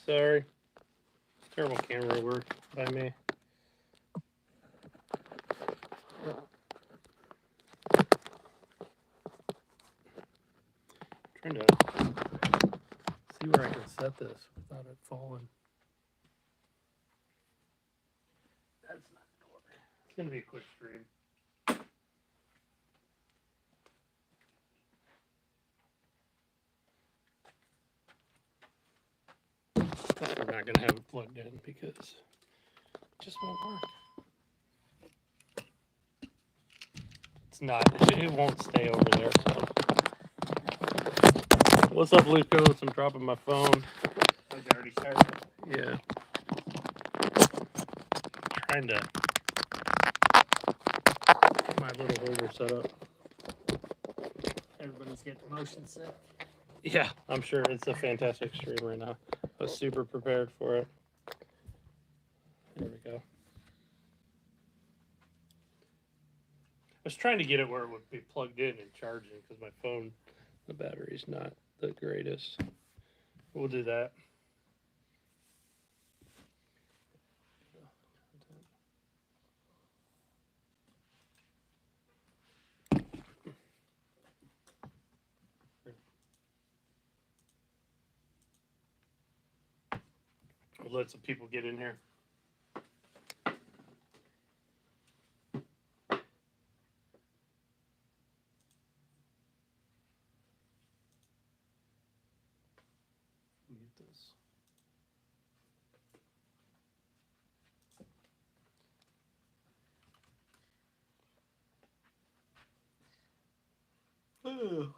Sorry. Terrible camera work by me. Trying to see where I can set this without it falling. That's not gonna work. It's gonna be a quick stream. We're not gonna have it plugged in because it just won't work. It's not. It won't stay over there. So. What's up, Lucas? I'm dropping my phone. Oh, you already started? Yeah. Trying to get my little holder set up. Everybody's getting motion sick. Yeah, I'm sure it's a fantastic stream right now. I was super prepared for it. There we go. I was trying to get it where it would be plugged in and charging because my phone, the battery's not the greatest. We'll do that. We'll let some people get in here. Mute this. Oh.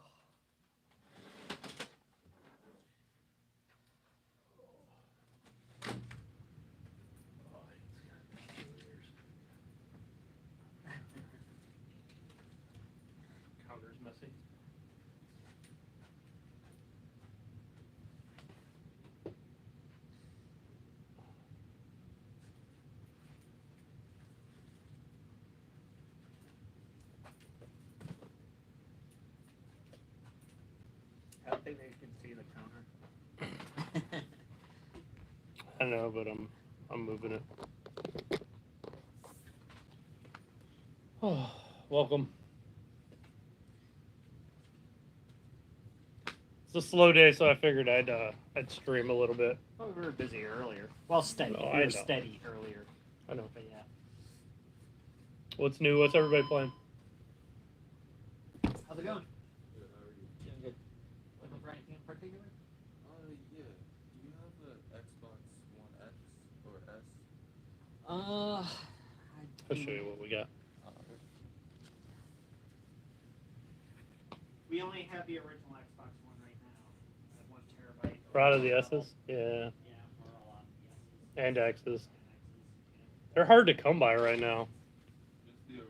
Counter's messy. I don't think they can see the counter. I know, but I'm moving it. Oh, welcome. It's a slow day, so I figured I'd stream a little bit. Well, we were busy earlier. Well, steady. Oh, we I were know. steady earlier. I know. But yeah. What's new? What's everybody playing? How's it going? Good, how are you? Doing good. Looking for anything in particular? Yeah. Do you have the Xbox One X or S? I'll show you what we got. We only have the original Xbox One right now. At 1 terabyte. Proud of the S's? Yeah. Yeah, we're all on the S's. And X's. And X's. They're hard to come by right now. Just the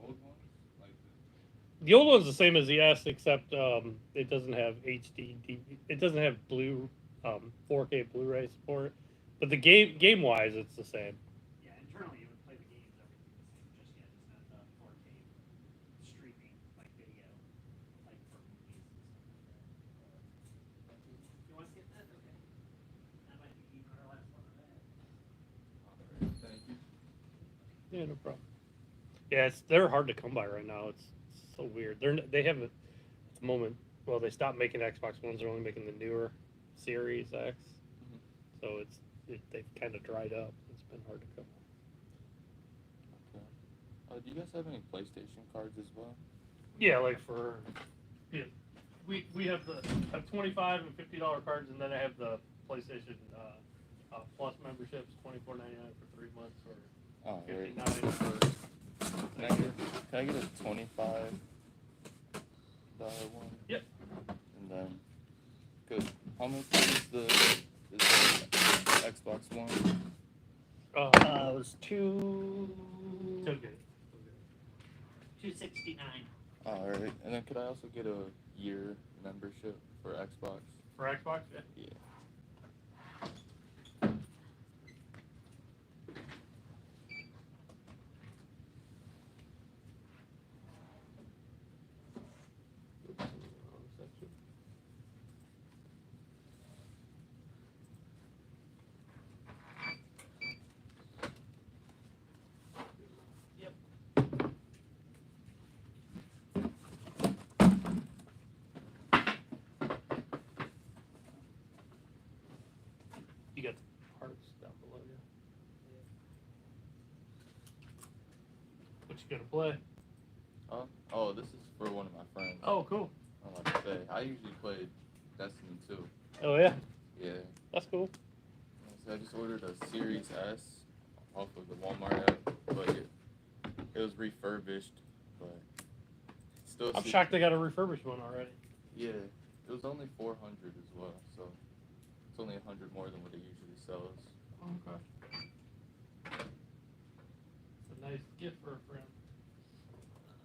old ones? Like The old one's the same as the S, except it doesn't have HD. It doesn't have 4K Blu-ray support. But the game-wise, it's the same. Yeah, internally you would play the games, everything the same. Just yet it's not the 4K streaming like video, like for movies and stuff like that. You want to skip that? Okay. That might be even our last one of that. Alright, thank you. Yeah, no problem. Yeah, they're hard to come by right now. It's so weird. They have at the moment. Well, they stopped making Xbox Ones. They're only making the newer Series X. Mhm. So they've kind of dried up. It's been hard to come. Okay. Do you guys have any PlayStation cards as well? Yeah, like for we have the $25 and $50 cards, and then I have the PlayStation Plus memberships, $24.99 for 3 months, or Alright. $59 for. Can I get a $25 one? Yep. And then, cause how much is the Xbox One? It was Okay. $269. Alright, and then could I also get a year membership for Xbox? For Xbox, yeah. Yeah. You got the parts down below you. What you gonna play? Oh, this is for one of my friends. Oh, cool. I like to say, I usually play Destiny 2. Oh yeah, Yeah. that's cool. So I just ordered a Series S off of the Walmart app, but it was refurbished, but still. I'm shocked they got a refurbished one already. Yeah, it was only 400 as well, so it's only 100 more than what it usually sells. Okay. It's a nice gift for a friend.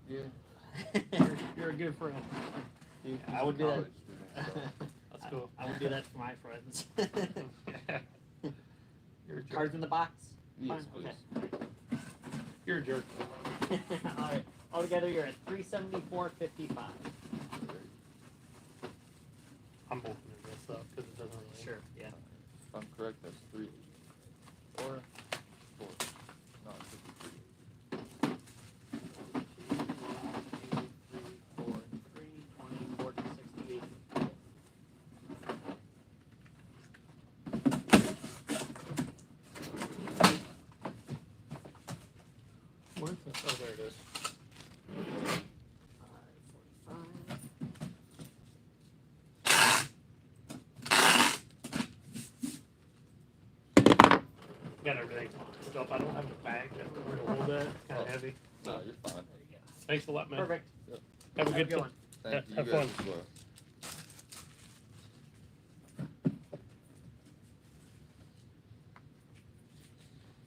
Yeah. You're a good friend. He's I a would do that. college student, so. That's cool. I would do that for my friends. You're a jerk. Cards in the box? Yes, Fine, please. okay. You're a jerk. Alright. Altogether you're at $374.55. I'm opening this up because it doesn't really. Sure, yeah. If I'm correct, that's 3 or 4. No, it should be 3. 40, 68. Where's this? Oh, there it is. 45. Got everything. So if I don't have a bag, where to hold that. It's kind of heavy. No, you're fine. There you go. Thanks a lot, man. Perfect. Have a good one. one. Thank you. Have You guys fun. as well.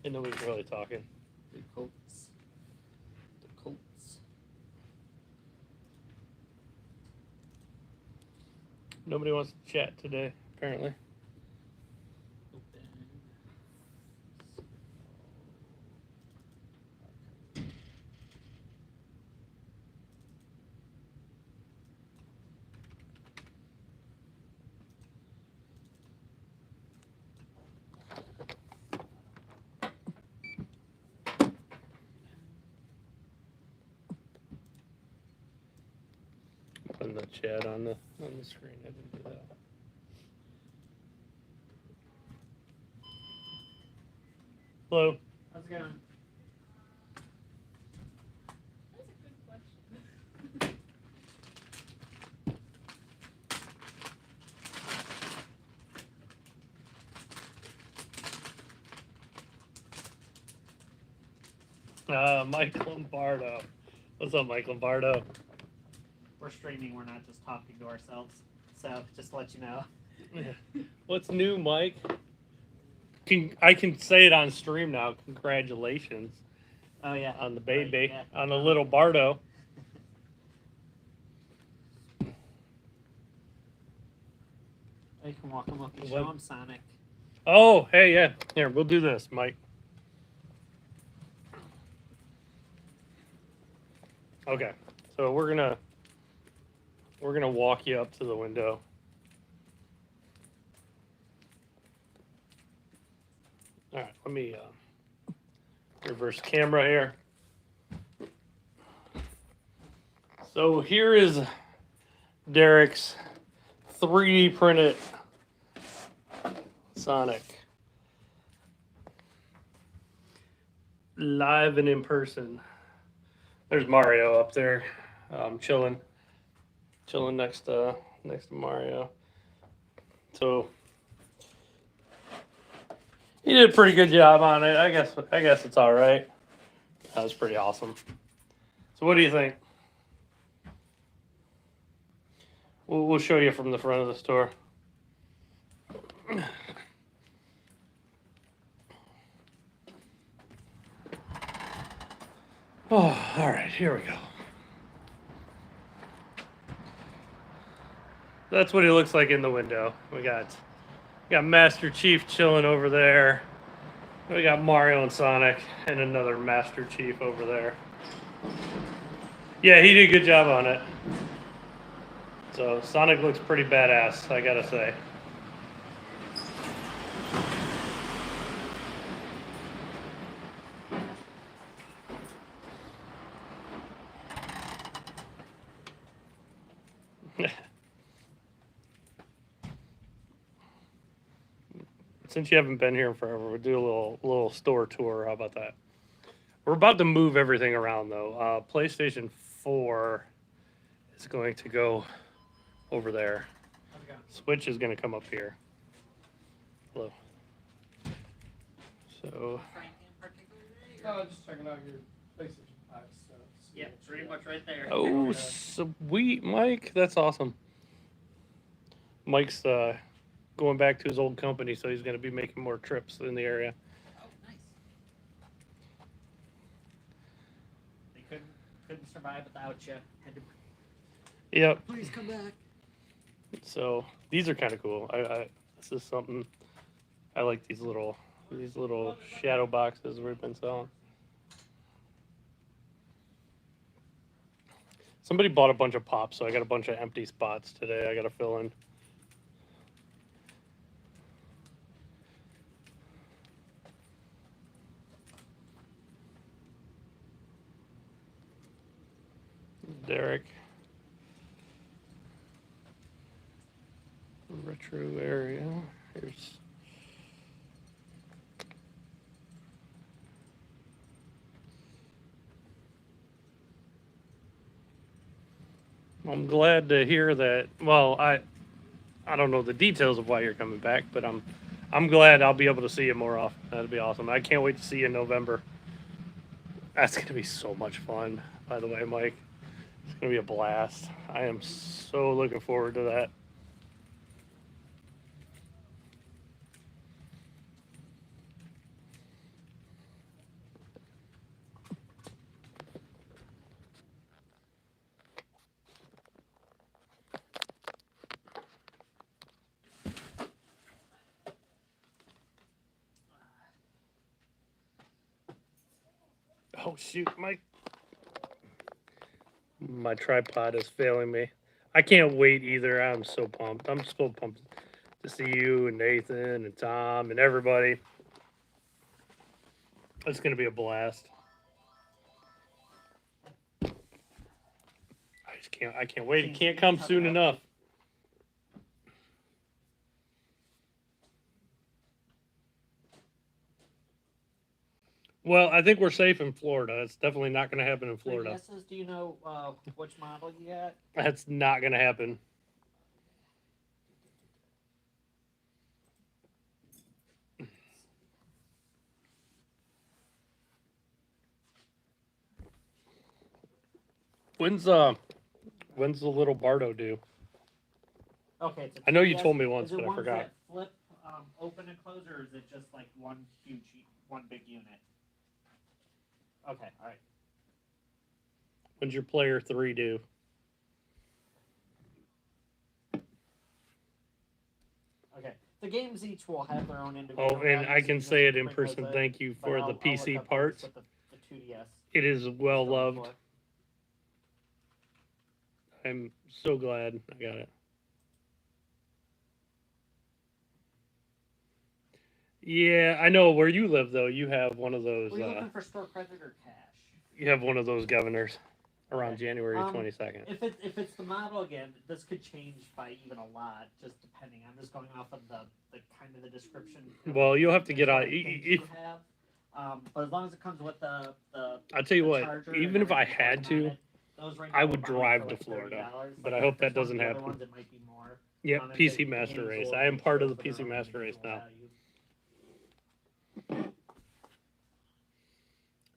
And nobody's really talking. The Colts. The Colts. Nobody wants to chat today, apparently. Putting the chat on the screen. I didn't do that. Hello. How's it going? That's a good question. Mike Lombardo. What's up, Mike Lombardo? We're streaming, we're not just talking to ourselves. So, just to let you know. What's new, Mike? I can say it on stream now. Congratulations Oh, yeah. on the baby, Right, yeah. on the little Bardo. You can walk him up and What? show him Sonic. Oh, hey, yeah. Here, we'll do this, Mike. Okay, so we're gonna walk you up to the window. All right, let me reverse camera here. So here is Derek's 3D printed Sonic. Live and in person. There's Mario up there, chilling next to Mario. So he did a pretty good job on it. I guess it's all right. That was pretty awesome. So what do you think? We'll show you from the front of the store. Oh, all right, here we go. That's what he looks like in the window. We got Master Chief chilling over there. We got Mario and Sonic and another Master Chief over there. Yeah, he did a good job on it. So Sonic looks pretty badass, I gotta say. since you haven't been here forever, we'll do a little store tour. How about that? We're about to move everything around though. PlayStation 4 is going to go over there. How's it going? Switch is going to come up here. Hello. So Frank in particular today? Just checking out your PlayStation 5 stuff. Yeah, it's pretty much right there. oh sweet, Mike, that's awesome. Mike's going back to his old company, so he's going to be making more trips in the area. Oh, nice. They couldn't survive without you. Had to Yep. please come back. So these are kind of cool. I this is something I like. These little shadow boxes we've been selling. Somebody bought a bunch of pops, so I got a bunch of empty spots today. I got to fill in. Derek. Retro area. Here's. I'm glad to hear that. Well, I don't know the details of why you're coming back, but I'm glad I'll be able to see you more often. That'd be awesome. I can't wait to see you in November. That's gonna be so much fun. By the way, Mike, it's gonna be a blast. I am so looking forward to that. Oh shoot, my tripod is failing me. I can't wait either. I'm so pumped. I'm so pumped to see you and Nathan and Tom and everybody. It's gonna be a blast. I can't wait. It can't come soon enough. Well, I think we're safe in Florida. It's definitely not going to happen in Florida. Guesses, do you know which model you got? That's not going to happen. When's the little Bardo due? Okay, it's a I know you 2DS. told me once, Is it but I ones forgot. that flip, open and close, or is it just like one big unit? Okay, all right. When's your player 3 due? Okay, the games each will have their own individual. Oh, and I values, can just say it in like person. those, Thank you but for I'll the look PC up parts. with the 2DS. It is well Still loved. before. I'm so glad I got it. Yeah, I know where you live though. You have one of those. Were you looking for store credit or cash? You have one of those governors around Okay. January 22nd. If it's the model again, this could change by even a lot, just depending. I'm just going off of the kind of the description. Well, you'll have to get sort on. of things you have. But as long as it comes with the I'll tell you the what. charger Even and if I everything had on to, it, those right I now would are buying drive for to like Florida. $30, But like I hope if it's that one of doesn't the other happen. ones, it might be more. Yep, If PC the Master games Race. will I am make part sure of the for their PC own Master Race individual now. value.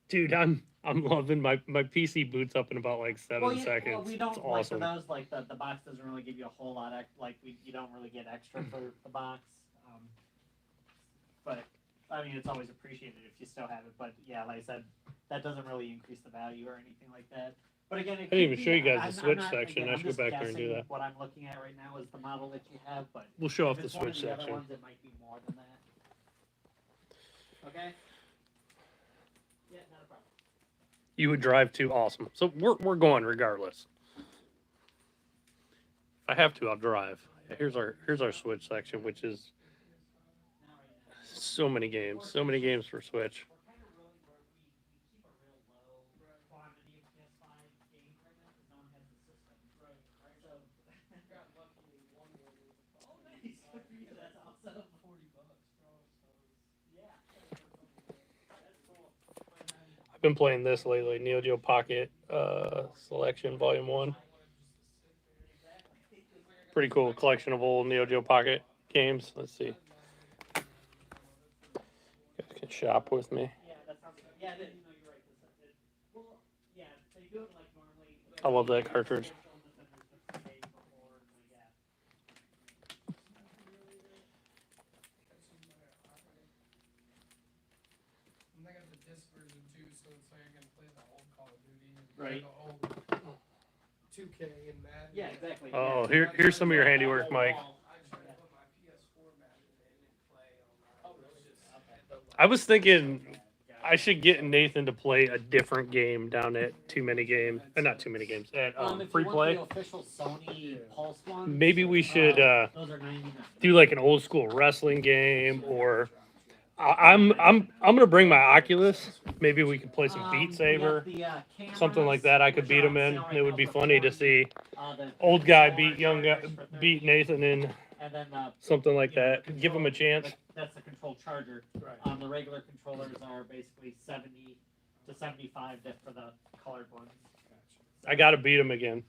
Dude, I'm loving my PC boots up in about like 7 seconds. Well, we don't It's awesome. like for those like the box doesn't really give you a whole lot. You don't really get extra for the box. But I mean, it's always appreciated if you still have it. But yeah, like I said, that doesn't really increase the value or anything like that. But again, it I didn't even could show you be- guys the I'm Switch not- section. I I'm should go just back there and do guessing that. What I'm looking at right now is the model that you have, but We'll show off if the it's one of Switch the other section. ones, it might be more than that. Okay. Yeah, not a problem. You would drive too. Awesome. So we're going regardless. If I have to, I'll drive. Yeah, here's our Switch section, which is Now right now. so many games for Switch. We're kind of really where we keep a real low quantity of PS5 games right now because no one has the system. Right. So got lucky one order. Oh, nice. Good for you. That's awesome. $40. Been playing this lately, Neo Geo Pocket Selection Volume 1. Pretty cool collection of old Neo Geo Pocket games. Let's see. You guys can shop with me. Yeah, that sounds good. Yeah, you're right. Well, yeah, they do it like normally. I love that cartridge. And they got the disc version too, so it's like you're gonna play the old Call of Duty, and Right. the old 2K and Madden. Yeah, exactly. Oh, here's some of your handiwork, Mike. I tried to put my PS4 Madden in and play online. Oh, really? I was thinking I should get Nathan to play a different game down at Too Many Games. Not Too Many Games. At If Free you Play. want the official Sony Pulse one, Maybe we should those are 99. do like an old school wrestling game, or I'm gonna bring my Oculus. Maybe we could play some Beat We Saber, got the, something like that. I could which beat are him on in. sale right It would now be for funny to 40. see The old guy PS4 beat young guy, chargers for beat 30. Nathan in And then something like you know, that. the Give him a control- chance. That's the control charger. Right. The regular controllers are basically 70 to 75 for the colored ones. I gotta beat him again.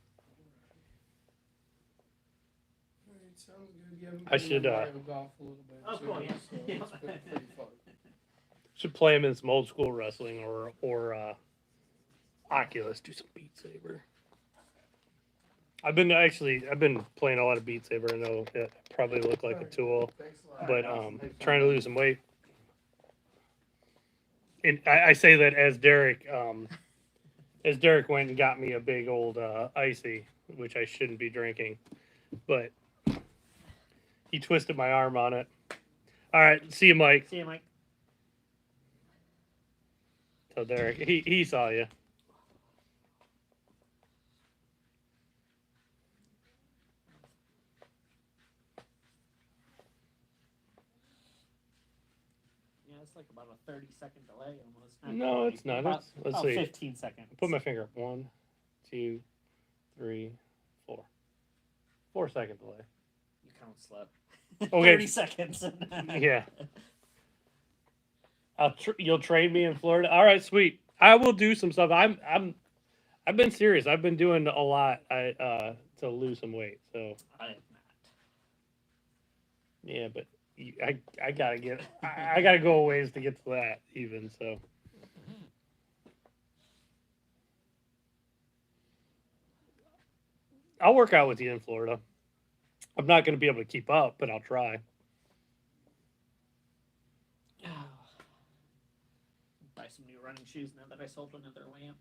Alright, sounds good. Yeah, we I can should, Mario Golf a little bit Oh, too, cool, yeah. so it's been pretty fun. Should play him in some old school wrestling or Oculus. Do some Beat Saber. I've been playing a lot of Beat Saber. I know it probably look like a tool, Thanks a lot. but trying to lose some weight. And I say that as Derek went and got me a big old icy, which I shouldn't be drinking, but he twisted my arm on it. All right, see you, Mike. See you, Mike. Tell Derek he saw you. Yeah, it's like about a 30-second delay almost. No, quite. it's not. About- It's, let's about see. 15 seconds. Put my finger up. 1, 2, 3, 4. 4 second delay. You count slow. Okay. 30 seconds. Yeah. You'll train me in Florida. All right, sweet. I will do some stuff. I've been serious. I've been doing a lot to lose some weight. So I have not. yeah, but I gotta get I gotta go a ways to get to that even. So I'll work out with you in Florida. I'm not going to be able to keep up, but I'll try. Buy some new running shoes now that I sold another lamp.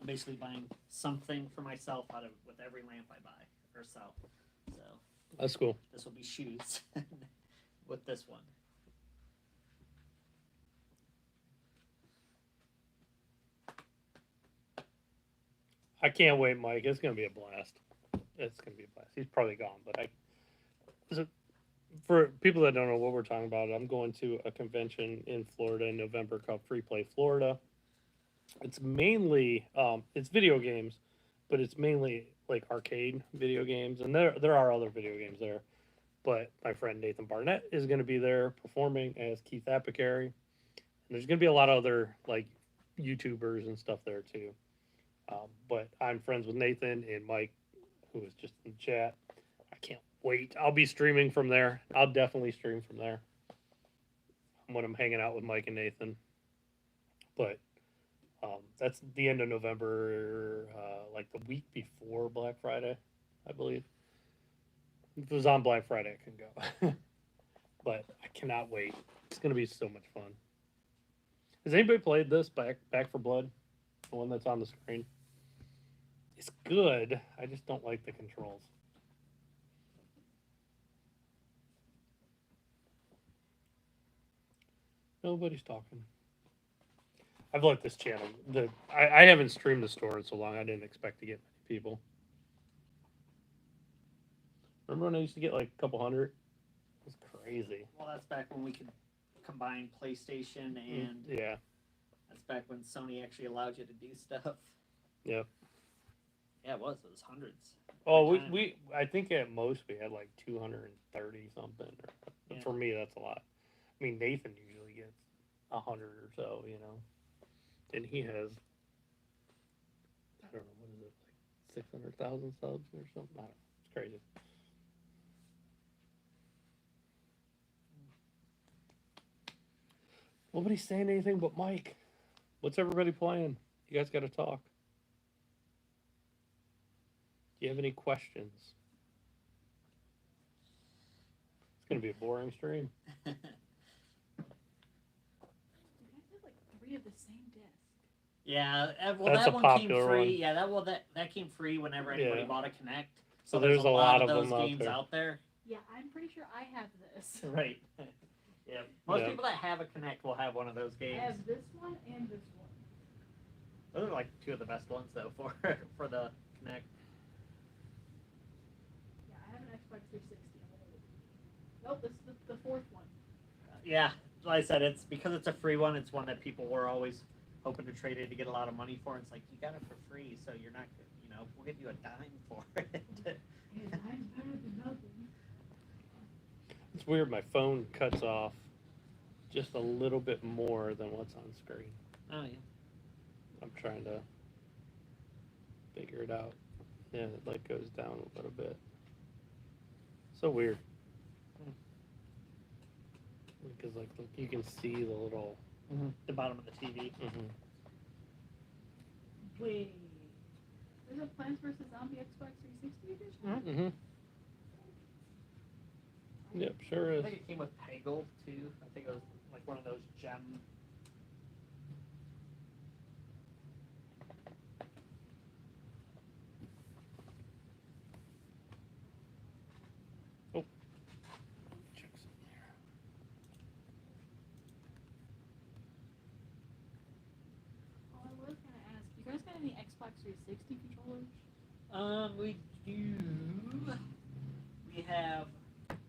I'm basically buying something for myself with every lamp I buy or sell. So That's cool. this will be shoes with this one. I can't wait, Mike. It's going to be a blast. It's going to be a blast. He's probably gone, but for people that don't know what we're talking about, I'm going to a convention in Florida in November called Free Play Florida. It's mainly it's video games, but it's mainly like arcade video games, and there are other video games there. But my friend Nathan Barnett is going to be there performing as Keith Apicary, and there's going to be a lot of other like YouTubers and stuff there too. But I'm friends with Nathan and Mike, who was just in the chat. I can't wait. I'll be streaming from there. I'll definitely stream from there when I'm hanging out with Mike and Nathan. But that's the end of November, like the week before Black Friday, I believe. If it was on Black Friday, I can go. But I cannot wait. It's going to be so much fun. Has anybody played this, Back for Blood? The one that's on the screen? It's good. I just don't like the controls. Nobody's talking. I've liked this channel. I haven't streamed the store in so long. I didn't expect to get many people. Remember when I used to get like a couple hundred? It was crazy. Well, that's back when we could combine PlayStation and Yeah. that's back when Sony actually allowed you to do stuff. Yep. Yeah, it was. It was hundreds. Oh, Like, I think at most we had like 230 something. Yeah. For me, that's a lot. I mean, Nathan usually gets 100 or so, you know, and he has, I don't know, what is it, like 600,000 subs or something? I don't know. It's crazy. Nobody's saying anything but Mike. What's everybody playing? You guys got to talk. Do you have any questions? It's going to be a boring stream. You guys have like 3 of the same disc. Yeah, well, That's that a one came popular free. one. Yeah, that came free whenever anybody Yeah. bought a Connect. So there's there's a lot of them those out games there. out there. Yeah, I'm pretty sure I have this. Right. Yeah. Most Yeah. people that have a Connect will have one of those I games. have this one and this one. Those are like 2 of the best ones though for the Connect. Yeah, I have an Xbox 360. Nope, this is the 4th one. Yeah, like I said, it's because it's a free one. It's one that people were always hoping to trade in to get a lot of money for. It's like you got it for free, so you're not, we'll give you a dime for it. Yeah, mine's better than nothing. It's weird. My phone cuts off just a little bit more than what's on screen. Oh yeah. I'm trying to figure it out. Yeah, it like goes down a little bit. So weird. Because like look, you can see the little. The bottom of the TV. Mm-hmm. Wait. There's a Plants vs. Zombie Xbox 360 edition? Mm-hmm. Yep, sure I is. think it came with Peggle too. I think it was like one of those gem. Check something here. Oh, I was gonna ask, you guys got any Xbox 360 controllers? We do. We have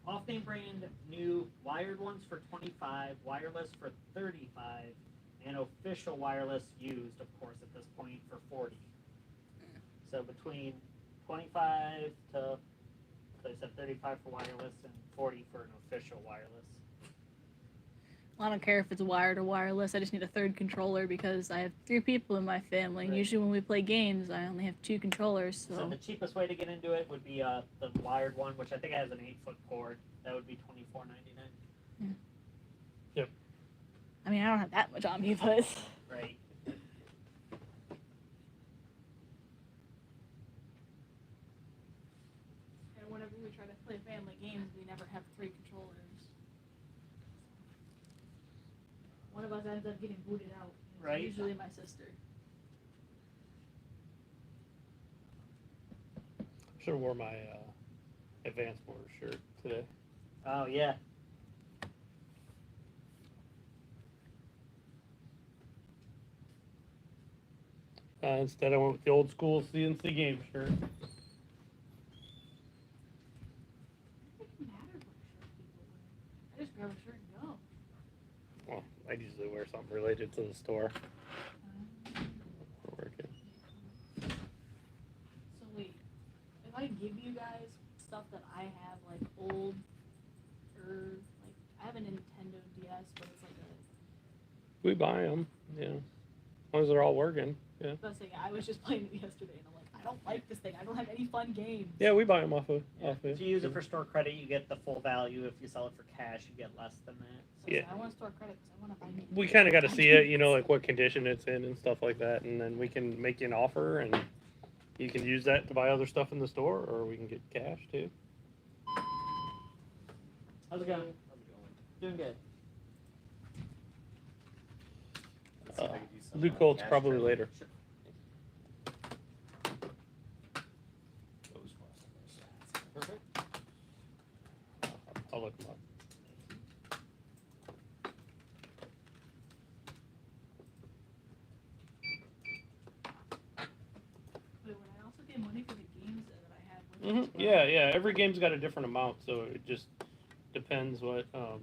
off-name brand new wired ones for 25, wireless for 35, and official wireless used, of course, at this point for 40. So between 25 to, so I said 35 for wireless and 40 for an official wireless. I don't care if it's wired or wireless. I just need a third controller because I have 3 people in my family. And Right. usually when we play games, I only have 2 controllers. So the cheapest way to get into it would be the wired one, which I think has an 8-foot cord. That would be $24.99. I mean, I don't have that much on me, but Right. And whenever we try to play family games, we never have 3 controllers. One of us ends up getting booted out. It's Right. usually my sister. Should have wore my Advanced Wars shirt today. Oh yeah. Instead, I went with the old school CNC game shirt. It doesn't matter what shirt people wear. I just grab a shirt and go. Well, I usually wear something related to the store. For working. So wait, if I give you guys stuff that I have, like old, or like I have a Nintendo DS, but it's like a. We buy them, yeah. As long as they're all working, yeah. I was saying, I was just playing it yesterday, and I'm like, I don't like this thing. I don't have any fun games. Yeah, we buy them off of. If you use it for store credit, you get the full value. If you sell it for cash, you get less than that. So Yeah. I want to store credit because I want to buy new. We kind of got to see it, you know, like what condition it's in and stuff like that, and then we can make you an offer, and you can use that to buy other stuff in the store, or we can get cash too. How's it going? Doing good. Let's see if I can do some, Luke Holt's cash probably trading. later. Those crossovers. Perfect. I'll look them up. Wait, would I also get money for the games that I have? With it as well? Yeah, yeah. Every game's got a different amount, so it just depends what. I'll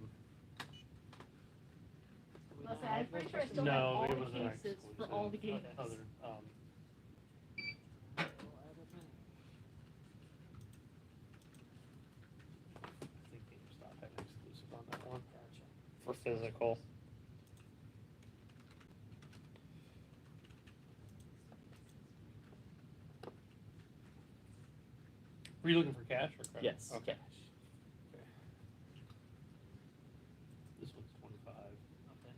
say, I'm pretty sure I still have No, all it the was an cases for all the games. Other, for physical. Were you looking for cash or credit? Yes, Okay. cash. This one's 25. Okay.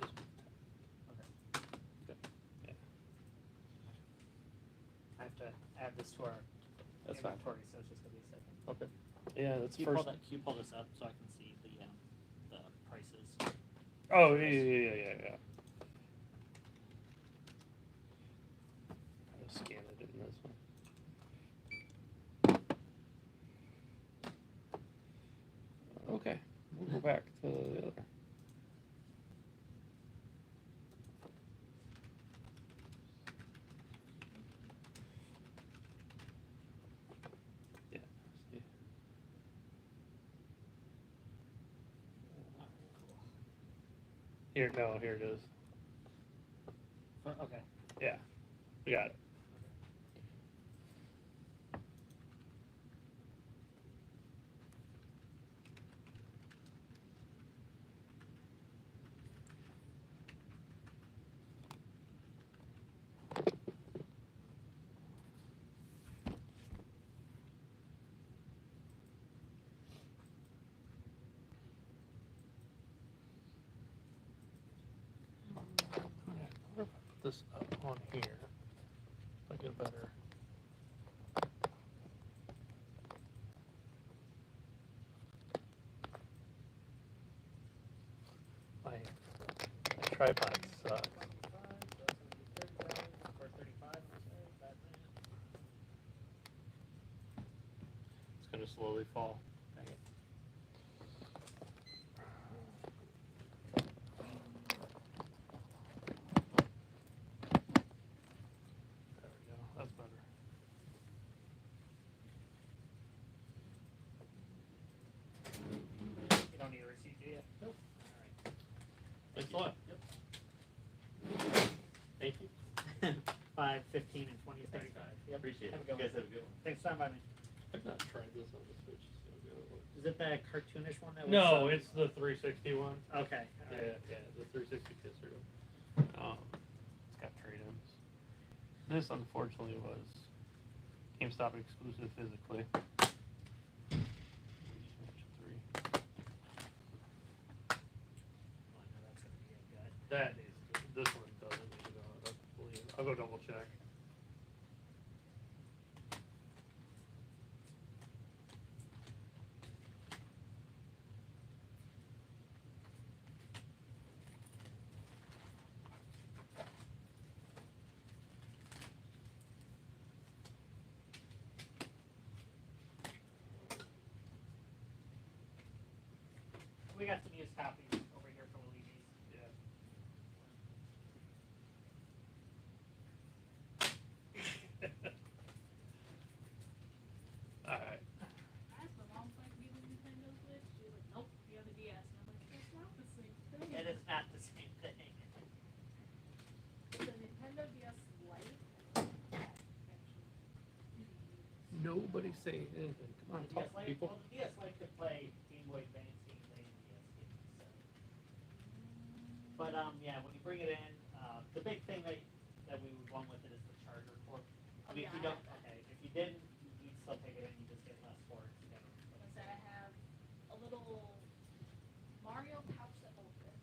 This one's 10. Yeah. I have to add this to our That's fine. inventory, so it's just gonna be a second. Okay. Yeah, that's Can first. can you pull this up so I can see the prices? Oh, yeah. I'll scan it in this one. Okay, we'll go back to the other. Yeah. See. Here it is. Okay. Yeah, we got it. What if I put this up on here? If I get better. My tripod sucks. It's gonna slowly fall. Dang it. There we go. That's better. You don't need a receipt, do you? Nope. All Thanks a lot. Yep. Thank you. 5, 15, and 20 is 35. Yep. Appreciate Have it. a good You guys one. have a good one. Thanks for stopping by me. I've not tried this on the Switch. So Is it the cartoonish one that was? no, it's the 360 one. Okay. all right. Yeah, the 360 kisser. It's got trade-ins. This unfortunately was GameStop exclusive physically. Oh, no, that's gonna be a gut. That is this one doesn't need to go. I don't believe. I'll go double check. We got some used copies over here for Luigi's. Yeah. All right. I asked my mom if I could get a Nintendo Switch. She was like, nope, you have a DS. And I'm like, that's not the same thing. It is not the same thing. It's a Nintendo DS Lite. Nobody say anything. Come on, The talk, DS Lite, people. well, the DS Lite could play Game Boy Advance games and DS games. So. But yeah, when you bring it in, the big thing that we would want with it is the charger port. I mean, if you don't, okay, if you didn't, you'd still take it in. You just get less ports. You know. I said I have a little Mario pouch that holds it.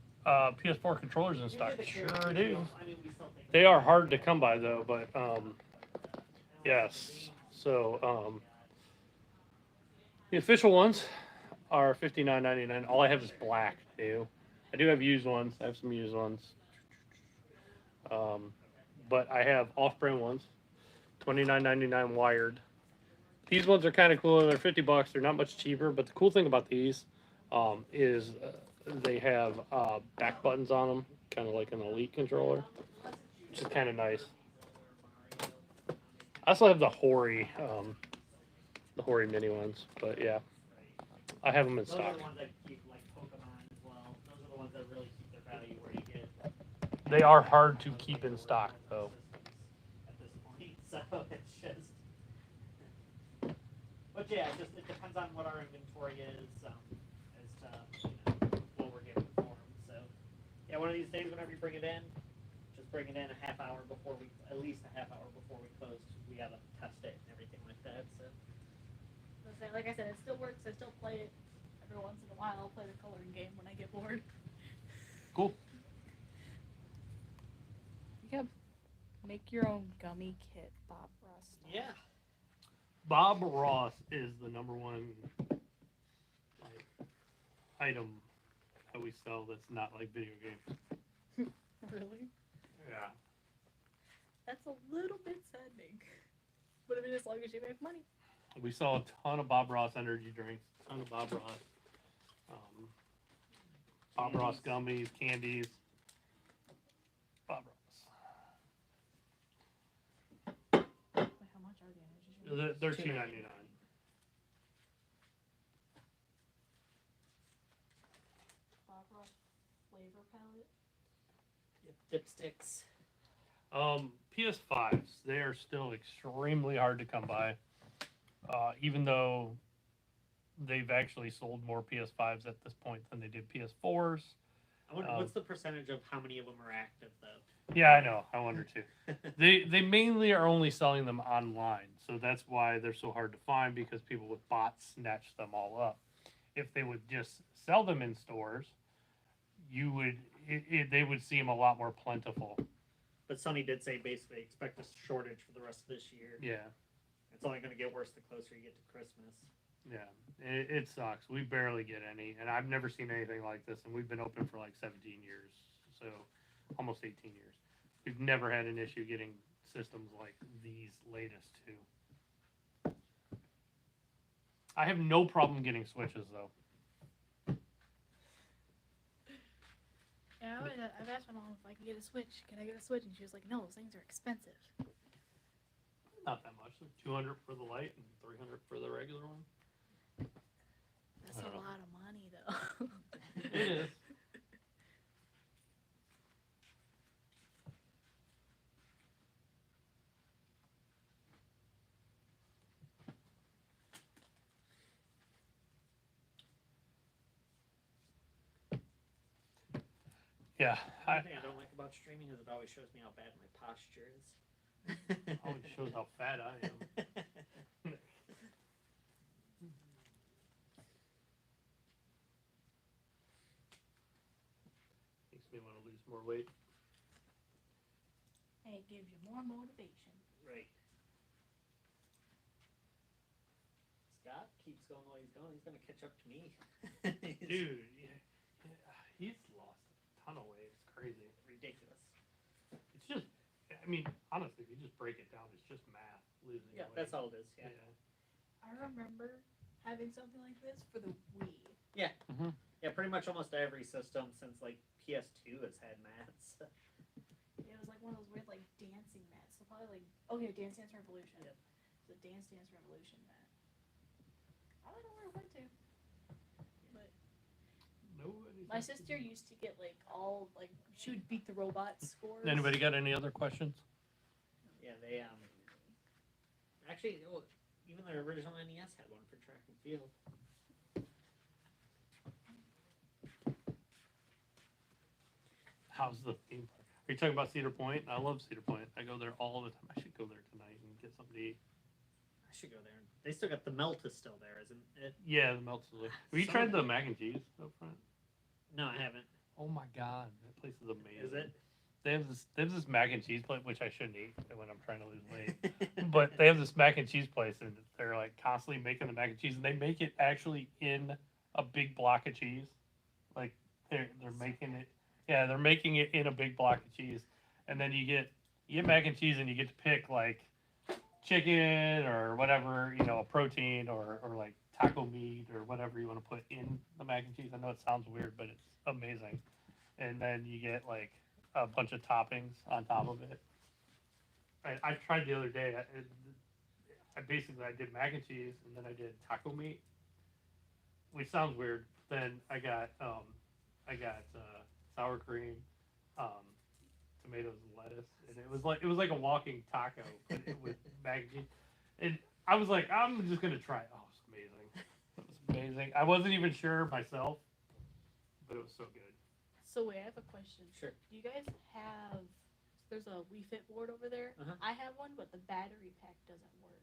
PS4 controllers in You stock. did the Sure carry, do. I mean, we still take They it. are hard to come by though, but yes. So the official ones are $59.99. All I have is black too. I do have used ones. I have some used ones. But I have off-brand ones, $29.99 wired. These ones are kind of cool. They're $50. They're not much cheaper, but the cool thing about these is they have back buttons on them, kind of like an Elite controller, which is kind of nice. I also have the Hori mini ones, but yeah, I have them in Those are stock. the ones that keep like Pokemon as well. Those are the ones that really keep their value where you get. They are hard to keep in stock though. At this point, so it's just. But yeah, it depends on what our inventory is, as to what we're getting Yeah, one of these days, whenever you bring it in, just bring it in a half hour before we, at least a half hour before we close. We gotta test it and everything like that. So. Like I said, it still works. I still play it every once in a while. I'll play the coloring game when I get bored. Cool. You gotta make your own gummy kit, Bob Ross. Yeah. Bob Ross is the number one like, item that we sell that's not like video games. Really? Yeah. That's a little bit saddening. But I mean, as long as you make money. We saw a ton of Bob Ross energy drinks, a ton of Bob Ross. Bob Ross gummies, candies. Bob Ross. Wait, how much are the energy drinks? They're $2.99. Bob Ross flavor palette. Dipsticks. PS5s, they are still extremely hard to come by. Even though they've actually sold more PS5s at this point than they did PS4s. I wonder what's the percentage of how many of them are active though. Yeah, I know. I wonder too. They mainly are only selling them online, so that's why they're so hard to find because people with bots snatch them all up. If they would just sell them in stores, they would seem a lot more plentiful. But Sony did say basically expect a shortage for the rest of this year. Yeah, It's only going to get worse the closer you get to Christmas. yeah. It sucks. We barely get any, and I've never seen anything like this. And we've been open for like 17 years, so almost 18 years. We've never had an issue getting systems like these latest two. I have no problem getting Switches though. Yeah, I've asked my mom if I can get a Switch. Can I get a Switch? And she was like, no, those things are expensive. Not that much. Like 200 for the light and 300 for the regular one. That's a lot of money, though. It is. Yeah. The thing I don't like about streaming is it always shows me how bad my posture is. Always shows how fat I am. Makes me want to lose more weight. Hey, it gives you more motivation. Right. Scott keeps going while he's going. He's going to catch up to me. Dude, he's lost a ton of weight. It's crazy. Ridiculous. It's just, I mean, honestly, if you just break it down, it's just math losing Yeah, weight. that's all it is. Yeah. I remember having something like this for the Wii. Yeah, pretty much almost every system since like PS2 has had mats. It was like one of those weird like dancing mats. So probably like, oh yeah, Dance Dance Revolution. Yep. The Dance Dance Revolution mat. I don't know where it went to. But my sister used to get like all like she would beat the robots scores. Anybody got any other questions? Yeah, they actually even their original NES had one for track and field. How's the theme park? Are you talking about Cedar Point? I love Cedar Point. I go there all the time. I should go there tonight and get something to eat. I should go there. They still got the melt is still there, isn't it? Yeah, the melts. Have you tried the mac and cheese up front? No, I haven't. Oh my god, that place is amazing. Is it? They have this mac and cheese place, which I shouldn't eat when I'm trying to lose weight. But they have this mac and cheese place, and they're like constantly making the mac and cheese, and they make it actually in a big block of cheese. Like they're making it. Yeah, they're making it in a big block of cheese, and then you get mac and cheese, and you get to pick like chicken or whatever, a protein or like taco meat or whatever you want to put in the mac and cheese. I know it sounds weird, but it's amazing. And then you get like a bunch of toppings on top of it. I tried the other day. I did mac and cheese, and then I did taco meat, which sounds weird. Then I got sour cream, tomatoes and lettuce, and it was like a walking taco, but with mac and cheese. And I was like, I'm just gonna try it. Oh, it's amazing. It was amazing. I wasn't even sure myself, but it was so good. So wait, I have a question. Sure. Do you guys have? There's a Wii Fit board over there. Uh-huh. I have one, but the battery pack doesn't work.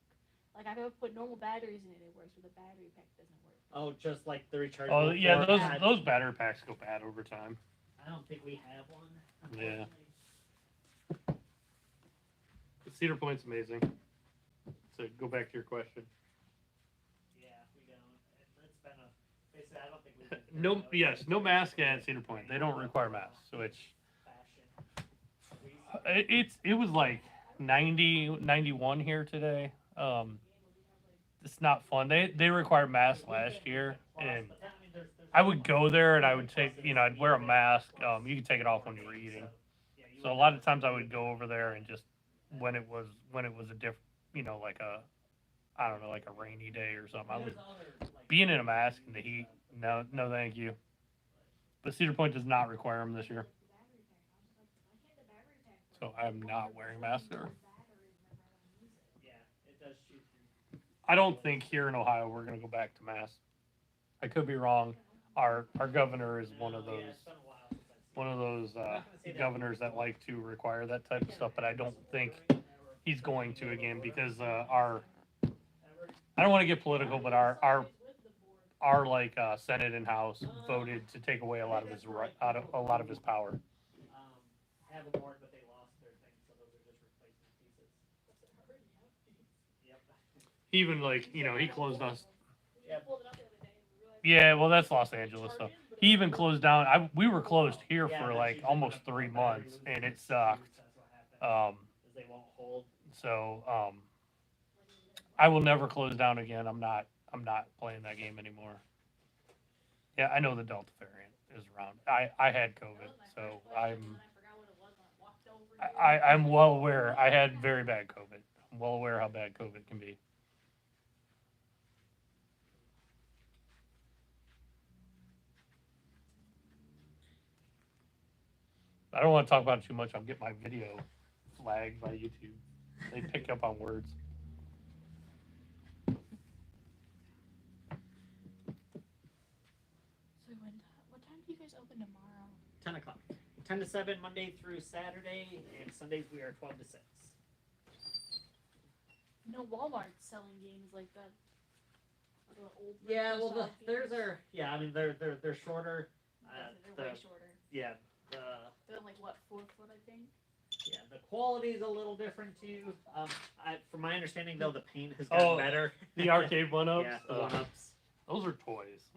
Like I've put normal batteries in it, it works, but the battery pack doesn't work. Oh, just like the rechargeable. Oh yeah, those pad. those battery packs go bad over time. I don't think we have one. Yeah. unfortunately. Cedar Point's amazing. So go back to your question. Yeah, we don't. It's been a. Basically, I don't think we've been. No, yes, no mask at Cedar Point. They don't require masks, which Fashion. it was like 90, 91 here today. It's not fun. They required masks last year, and I would go there and I would take, I'd wear a mask. You could take it off when you were eating. So a lot of times I would go over there and just when it was a different, like I don't know, like a rainy day or something. I would being in a mask in the heat. No, thank you. But Cedar Point does not require them this year, so I'm not wearing masks there. Yeah, it does shoot through. I don't think here in Ohio we're going to go back to masks. I could be wrong. Our governor is one of Yeah, those it's been a while since I've seen it. governors that like to require that type of stuff, but I don't think he's going to again because I don't want to get political, but our like Senate and House voted to take away a lot of his power. Have a board, but they lost their thing, so those are just replacement pieces. Yep. Even like he closed us. Yep. Yeah, well that's Los Angeles stuff. He even closed down. We were closed here Yeah, for that's like usually almost what the 3 battery months, was and it used. sucked. That's what happened. Um, Is they won't hold. So I will never close down again. I'm not playing that game anymore. Yeah, I know the Delta variant is around. I had COVID, so I'm well aware. I had very bad COVID. I'm well aware how bad COVID can be. I don't want to talk about it too much. I'll get my video flagged by YouTube. They pick up on words. So what time do you guys open tomorrow? 10 o'clock. 10 to 7 Monday through Saturday, and Sundays we are 12 to 6. No, Walmart's selling games like that. The old Yeah, retro well, style theirs games. are. Yeah, I mean they're shorter. They're way shorter. Yeah, They're like what, 4 foot, I think. yeah, the quality is a little different too. From my understanding though, the paint has gotten better. The arcade one-ups? Yeah, the one-ups. Those are toys.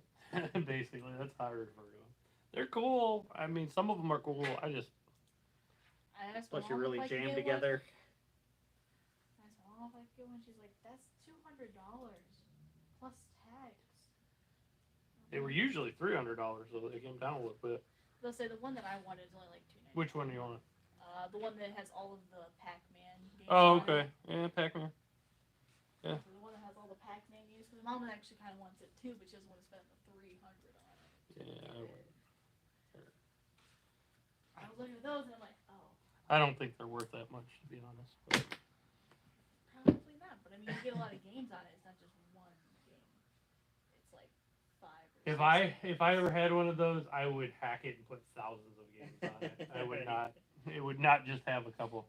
Basically, that's how I refer to them. They're cool. I mean, some of them are cool. I asked Once my you mom really if I could jam get together. One. I asked my mom if I could get one. She's like, that's $200 plus tax. They were usually $300, so they came down a little bit. They'll say the one that I wanted is only like $299. Which one do you want? The one that has all of the Pac-Man games. Oh, on okay. it. Yeah, Pac-Man. Yeah. So the one that has all the Pac-Man games. Because mom actually kind of wants it too, but she doesn't want to spend the $300 on it. Yeah. I was looking at those and I'm like, oh. I don't think they're worth that much, to be honest. But Probably not, but I mean, you get a lot of games on it. It's not just one game. It's like 5 or 6. if I ever had one of those, I would hack it and put thousands of games on it. I would not. It would not just have a couple.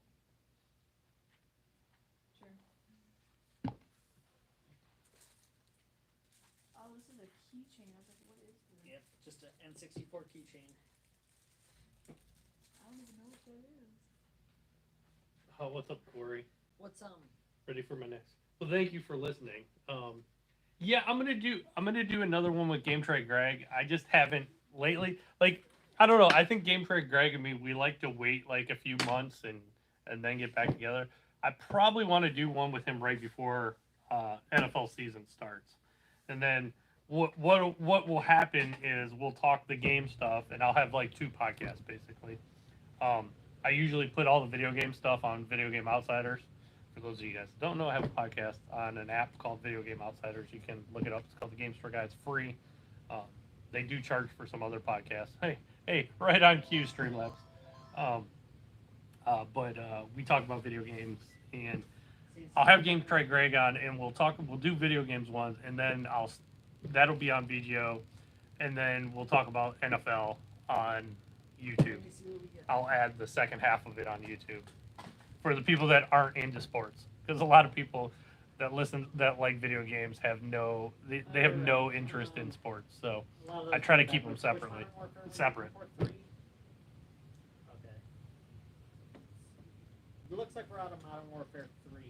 Sure. Oh, this is a keychain. I was like, what is this? Yep, just an N64 keychain. I don't even know what that is. Oh, what's up, Corey? What's Ready for my next. Well, thank you for listening. Yeah, I'm gonna do another one with Game Tray Greg. I just haven't lately. Like, I don't know. I think Game Tray Greg and me, we like to wait like a few months and then get back together. I probably want to do one with him right before NFL season starts, and then what will happen is we'll talk the game stuff, and I'll have like 2 podcasts basically. I usually put all the video game stuff on Video Game Outsiders. For those of you guys that don't know, I have a podcast on an app called Video Game Outsiders. You can look it up. It's called The Game Store Guy. It's free. They do charge for some other podcasts. Hey, right on cue, Streamlabs. But we talk about video games, and I'll have Game Try Greg on, and we'll do video games ones, and then that'll be on VGO, and then we'll talk about NFL on YouTube. I'll add the second half of it on YouTube for the people that aren't into sports, because a lot of people that like video games have they have no interest in sports. So A lot of I those try to people keep that them would- separately. which Modern Warfare Separate. 3? Okay. It looks like we're out of Modern Warfare 3.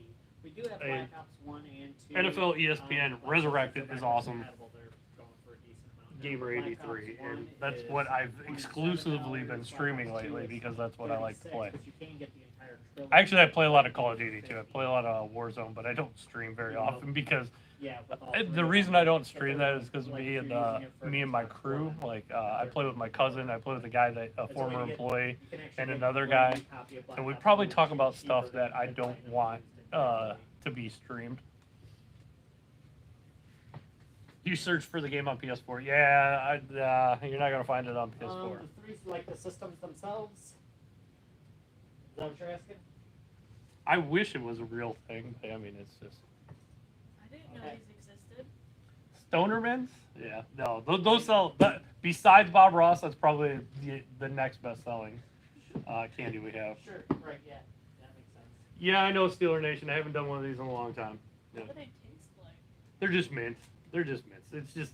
We do have Hey, Black Ops 1 and 2. NFL ESPN but Resurrected they're is awesome. compatible. They're going for a decent amount now. Gamer Black 83, Ops 1 and that's is what I've $27, exclusively been Black streaming Ops 2 lately is because that's what I like to 36, play. but you can get the entire trilogy. Actually, I play a lot of Call of Duty too. I play a lot of Warzone, but I don't stream very often because Yeah, with all the three of reason them, I don't but stream they're that is because like me you're and using it for me and my Xbox crew, One. like I play with my cousin, I play with a guy that a That's former where you get- employee, you can actually and get another one guy, copy of Black and we Ops probably 1 talk about cheaper stuff than that I the don't platinum want ones to be streamed. You search for the game on PS4. Yeah, you're not gonna find it on PS4. The threes, like the systems themselves. Is that what you're asking? I wish it was a real thing, but I mean, it's just I didn't know Okay. these existed. Stonermans. Yeah, no, those sell. Besides Bob Ross, that's probably the next best selling candy we have. Sure. Right. Yeah. That makes sense. Yeah, I know Steeler Nation. I haven't done one of these in a long time. Yeah. What do they taste like? They're just mint. They're just mints. It's just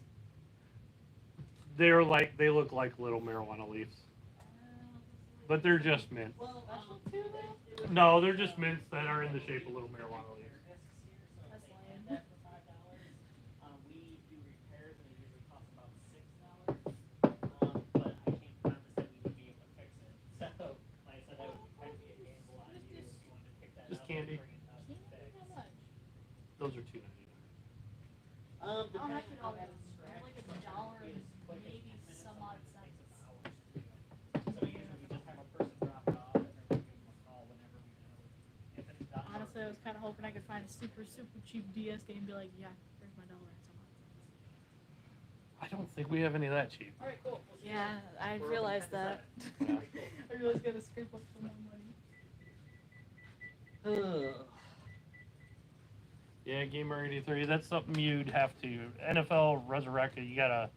they look like little marijuana leaves, but they're just mint. Well, Special too, though? No, they're just mints that are in the shape of little marijuana leaves. That's lame. that for $5. We do repairs and it usually costs about $6. But I can't promise that we would be able to fix it. So, like I said, that would kind of be a gamble on you if you wanted to pick that Just up. candy. And bring it out to fix. How much? Those are $2.99. I don't have to depending know on that. how They're it's like extracted, $1 it's and quick as maybe 10 minutes, some sometimes odd it takes cents. us hours to do it. So usually we just have a person drop it off and then we give them a call whenever we know if it's done. or Honestly, I was kind of hoping I could find a super, super cheap DS game and be like, yeah, here's my dollar and some odd cents. I don't think we have any of that cheap. All right, cool. We'll see you Yeah, then. I We're open realized 10 to that. 7. I realized I gotta scrape up some more money. Yeah, Gamer 83. That's something you'd have to NFL Resurrected. You gotta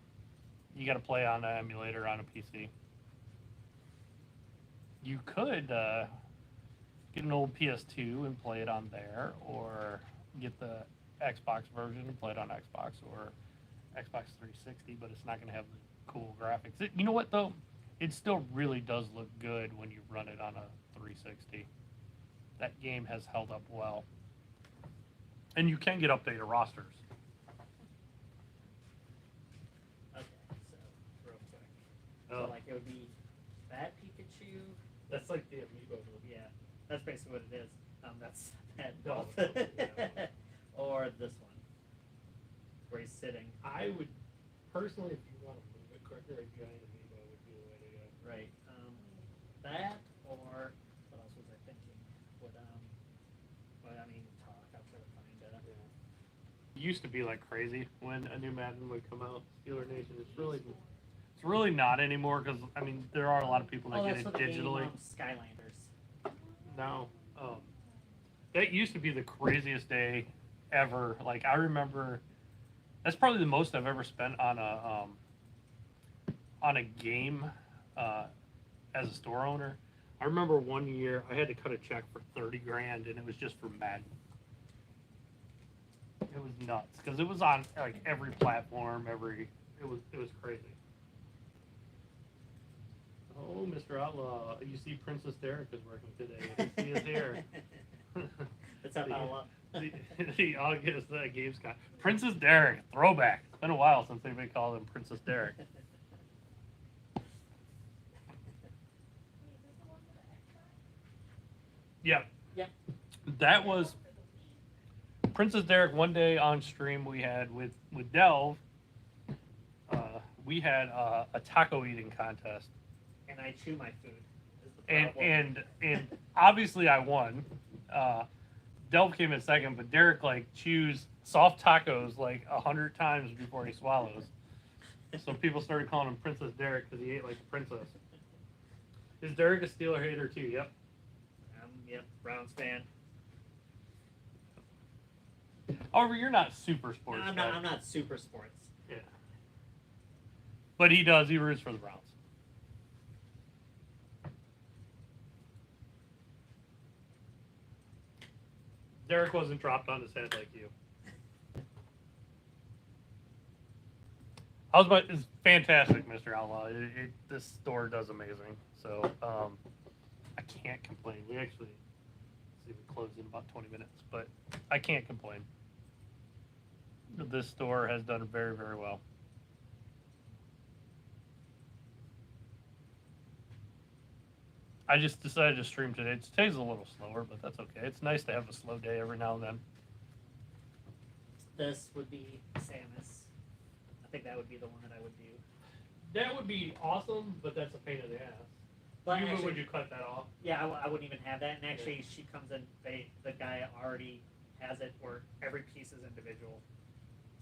play on an emulator on a PC. You could get an old PS2 and play it on there, or get the Xbox version and play it on Xbox or Xbox 360. But it's not gonna have the cool graphics. You know what though? It still really does look good when you run it on a 360. That game has held up well. And you can get updated rosters. Okay, so real quick. Oh. So like it would be that Pikachu. That's like the amiibo. Yeah, that's basically what it is. That's that No, both. yeah. Or this one, where he's sitting. I would personally, if you want to move it quicker, a giant amiibo would be the way to go. Right. That or what else was I thinking? Would well, I mean, talk. I'll try to find It used to be like crazy when a new Madden would come out. Steeler Nation. It's really not anymore because I mean there are a lot of people that Oh, get that's it for the game, digitally. Skylanders. No. That used to be the craziest day ever. Like I remember, that's probably the most I've ever spent on a game as a store owner. I remember one year I had to cut a check for $30,000, and it was just for Madden. It was nuts because it was on like every platform. It was crazy. Oh, Mr. Outlaw, you see Princess Derek is working today. He is here. That's how I love. The August Gamescom. Princess Derek, throwback. It's been a while since anybody called him Princess Derek. Yep. Yep. That was Princess Derek. One day on stream we had with Delve. We had a taco eating contest, And I chew my food. Is the problem. and obviously I won. Delve came in second, but Derek like chews soft tacos like 100 times before he swallows. So people started calling him Princess Derek because he ate like a princess. Is Derek a Steeler hater too? Yep. Yep, Browns fan. However, you're not super No, sports. I'm guy. not super sports. Yeah. But he does. He roots for the Browns. Derek wasn't dropped on his head like you. It's fantastic, Mr. Outlaw. This store does amazing. So I can't complain. We actually see we close in about 20 minutes, but I can't complain. This store has done very, very well. I just decided to stream today. Today's a little slower, but that's okay. It's nice to have a slow day every now and then. This would be Samus. I think that would be the one that I would do. That would be awesome, but that's a pain in the ass. But Would you cut that off? Yeah, I wouldn't even have that. And actually, she comes in. The guy already has it where every piece is individual.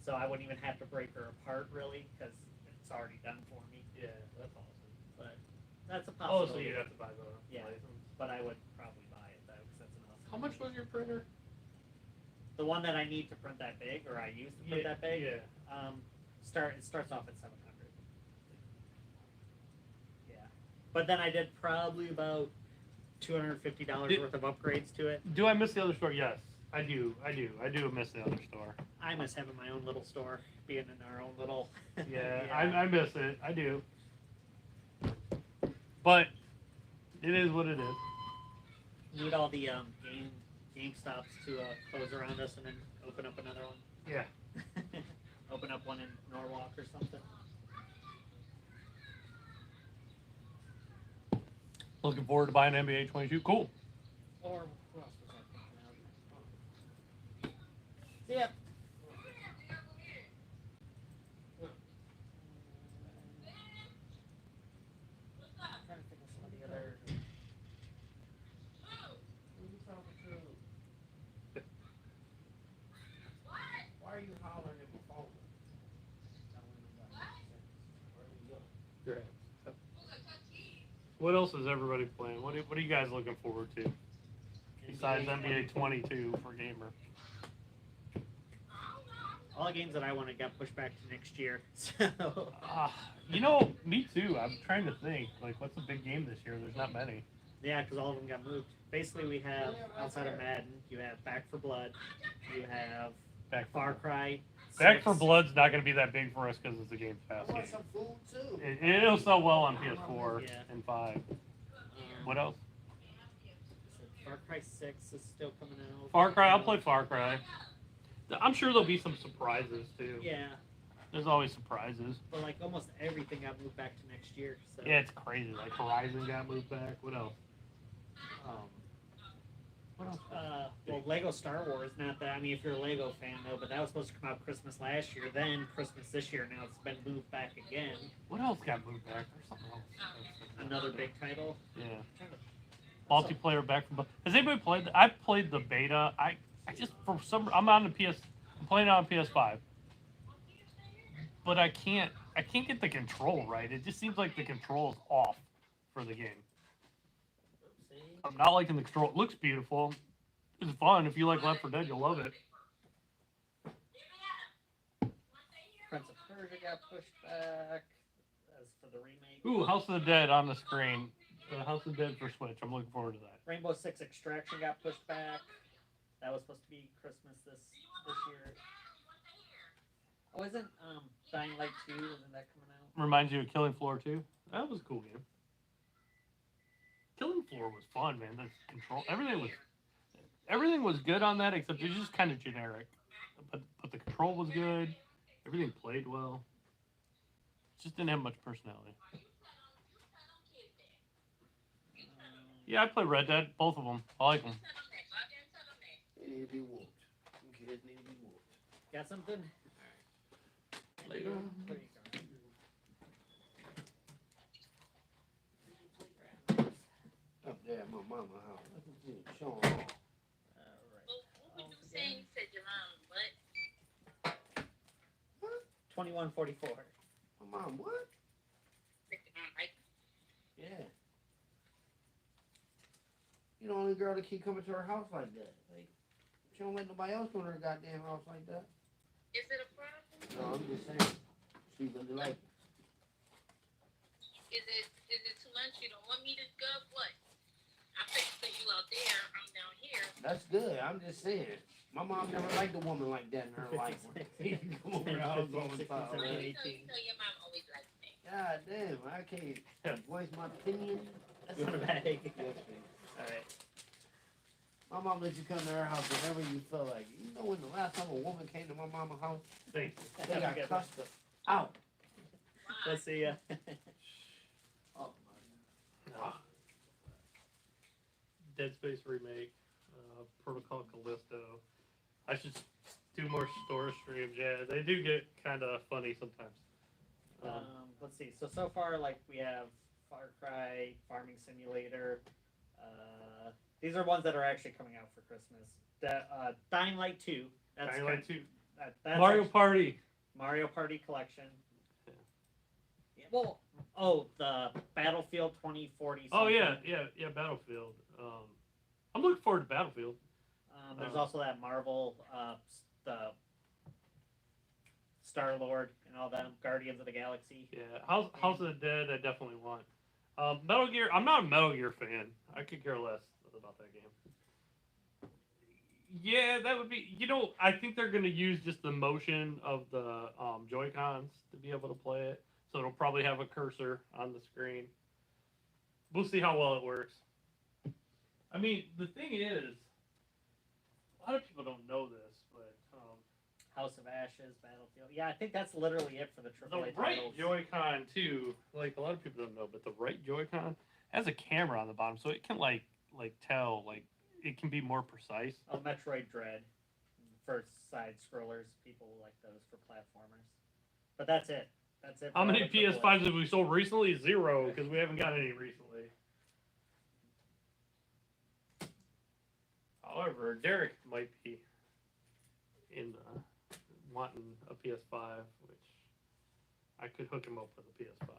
So I wouldn't even have to break her apart really because it's already done for me. Yeah, that's awesome. But that's a Oh, possibility. so you'd have to buy the Yeah. license. But I would probably buy it though because that's an awesome. How much was your printer? The one that I need to print that big, or I use to print that big. Yeah. It starts off at 700. Yeah, but then I did probably about $250 worth of upgrades to it. Do I miss the other store? Yes, I do. I do miss the other store. I miss having my own little store, being in our own little. Yeah, I miss it. I do. But it is what it is. Need all the game stops to close around us and then open up another one. Yeah. Open up one in Norwalk or something. Looking forward to buying NBA 22. Cool. Or who else was I thinking of? Yeah. I'm trying to think of some of the other. Who you talking to? Why are you hollering at my phone? What else is everybody playing? What are you guys looking forward to? Besides NBA 22 for Gamer. All the games that I wanted got pushed back to next year. So. Me too. I'm trying to think. Like, what's a big game this year? There's not many. Yeah, because all of them got moved. Basically, we have, outside of Madden, you have Back for Blood, you have Far Cry. Back for Blood's not going to be that big for us because it's a Game Pass I game. want some food too. It'll sell well on PS4 Yeah. and 5. What else? Far Cry 6 is still coming out. Far Cry. I'll play Far Cry. I'm sure there'll be some surprises too. Yeah, There's always surprises. but like almost everything got moved back to next year. So. Yeah, it's crazy. Like Horizon got moved back. What else? What else? Well, Lego Star Wars, not that. I mean, if you're a Lego fan, though, but that was supposed to come out Christmas last year, then Christmas this year. Now it's been moved back again. What else got moved back? There's something else. Another big title. Yeah. Multiplayer back from. Has anybody played? I played the beta. I just I'm on the PS. I'm playing it on PS5. But I can't get the control right. It just seems like the control is off for the game. I'm not liking the control. It looks beautiful. It's fun. If you like Left 4 Dead, you'll love it. Prince of Persia got pushed back. As for the remake. Ooh, House of the Dead on the screen. House of the Dead for Switch. I'm looking forward to that. Rainbow Six Extraction got pushed back. That was supposed to be Christmas this year. Oh, isn't Dying Light 2, isn't that coming out? Reminds you of Killing Floor 2? That was a cool game. Killing Floor was fun, man. The control, everything was good on that, except it was just kind of generic. But the control was good. Everything played well. Just didn't have much personality. Yeah, I play Red Dead, both of them. I like them. They need to be whooped. Some kids need to be whooped. Got something? Later. There you go. Up there at my mama's house. I can see it showing off. Alright. What were you saying? You said your mom, what? 2144. My mom, what? Like your mom, right? Yeah. You the only girl that keep coming to her house like that. Like, she don't let nobody else come to her goddamn house like that. Is it a problem? No, I'm just saying. She really like it. Is it too much? You don't want me to go? What? I pay for you out there. I'm down here. That's good. I'm just saying. My mom never liked a woman like that in her life. You come over the house all the time. So man. you know your mom always likes me. God damn, I can't voice my opinion. That's not a bad thing. Yes, man. Alright. My mom lets you come to her house whenever you feel like it. You know when the last time a woman came to my mama's house, Thank you. they got cussed out. Let's see ya. Oh, No. Dead Space remake, Protocol Callisto. I should do more store streams. Yeah, they do get kind of funny sometimes. Let's see. So far, like we have Far Cry, Farming Simulator. These are ones that are actually coming out for Christmas. Dying Light 2. That's Dying Light 2. That's Mario actually- Party. Mario Party Collection. Yeah. Yeah, well, the Battlefield 2040. Oh yeah, Battlefield. I'm looking forward to Battlefield. There's also that Marvel, the Star Lord and all them, Guardians of the Galaxy. Yeah, House of the Dead. I definitely want. Metal Gear. I'm not a Metal Gear fan. I could care less about that game. Yeah, that would be. I think they're going to use just the motion of the Joy Cons to be able to play it. So it'll probably have a cursor on the screen. We'll see how well it works. I mean, the thing is, a lot of people don't know this, but House of Ashes, Battlefield. Yeah, I think that's literally it for the the AAA right titles. Joy-Con too, like a lot of people don't know, but the right Joy-Con has a camera on the bottom, so it can like tell, like it can be more precise. Oh, Metroid Dread for side scrollers. People like those for platformers. But that's it. That's it. How for many all the AAA. PS5s have we sold recently? 0, because we haven't got any recently. However, Derek might be in wanting a PS5, which I could hook him up with a PS5.